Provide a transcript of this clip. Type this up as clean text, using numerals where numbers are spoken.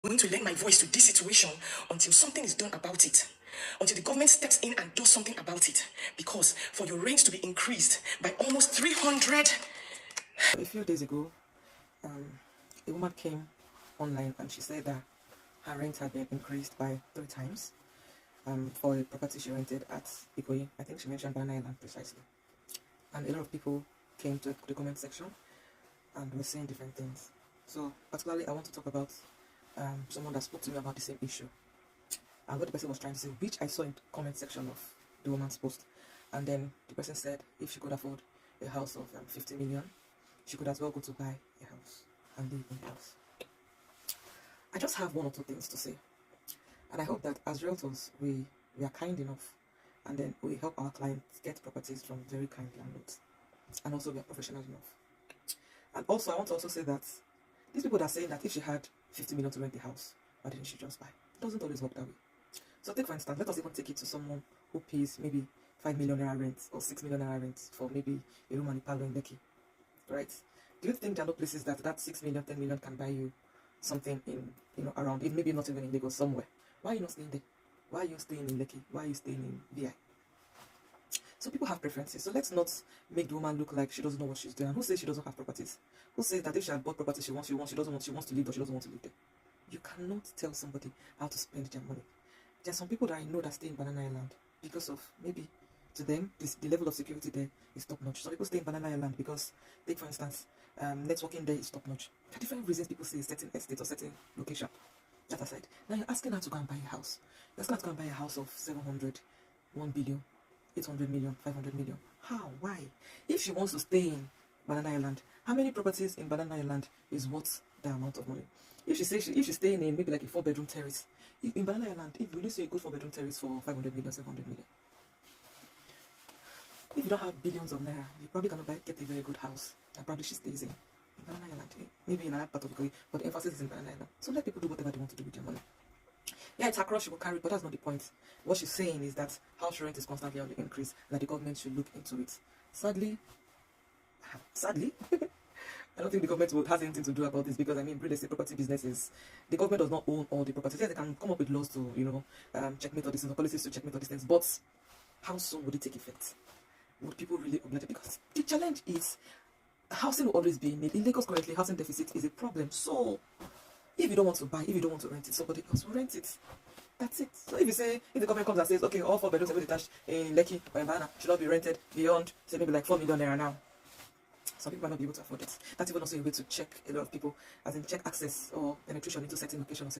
Going to lend my voice to this situation until something is done about it. Until the government steps in and does something about it. Because for your rent to be increased by almost 300. A few days ago, a woman came online and she said that her rent had been increased by 3 times for a property she rented at Ikoyi. I think she mentioned Banana Island precisely. And a lot of people came to the comment section and were saying different things. So particularly I want to talk about someone that spoke to me about the same issue and what the person was trying to say, which I saw in the comment section of the woman's post. And then the person said if she could afford a house of 50 million, she could as well go to buy a house and live in the house. I just have one or two things to say, and I hope that as realtors we are kind enough, and then we help our clients get properties from very kind landlords, and also we are professional enough. And also I want to also say that these people that are saying that if she had 50 million to rent the house, why didn't she just buy? It doesn't always work that way. So take for instance, let us even take it to someone who pays maybe 5 million naira rent or 6 million naira rent for maybe a room and a parlor in Lekki, right? Do you think there are no places that 6 million, 10 million can buy you something in, around it, maybe not even in Lagos, somewhere? Why are you not staying there? Why are you staying in Lekki? Why are you staying in VI? So people have preferences. So let's not make the woman look like she doesn't know what she's doing. And who says she doesn't have properties? Who says that if she had bought property she wants to live, or she doesn't want to live there? You cannot tell somebody how to spend their money. There are some people that I know that stay in Banana Island because of maybe to them the level of security there is top notch. Some people stay in Banana Island because, take for instance, networking there is top notch. There are different reasons people say a certain estate or certain location. That aside, now you're asking her to go and buy a house. You're asking her to go and buy a house of 700, 1 billion, 800 million, 500 million. How? Why? If she wants to stay in Banana Island, how many properties in Banana Island is worth the amount of money? If she's staying in maybe like a 4-bedroom terrace, in Banana Island, if you say a good 4-bedroom terrace for 500 million, 700 million, if you don't have billions of naira, you probably cannot get a very good house. And probably she stays in Banana Island, maybe in another part of the country, but the emphasis is in Banana Island. So let people do whatever they want to do with their money. Yeah, it's across she will carry, but that's not the point. What she's saying is that house rent is constantly on the increase, and that the government should look into it. Sadly, I don't think the government has anything to do about this, because I mean, real estate property businesses, the government does not own all the properties. Yes, they can come up with laws to, checkmate all these things, or policies to checkmate all these things, but how soon would it take effect? Would people really oblige it? Because the challenge is housing will always be made. In Lagos currently, housing deficit is a problem. So if you don't want to buy, if you don't want to rent it, somebody else will rent it. That's it. So if the government comes and says, okay, all 4 bedrooms detached in Lekki or in Banana should not be rented beyond, say, maybe like 4 million naira now, some people might not be able to afford it. That's even also a way to check a lot of people, as in check access or penetration into certain locations.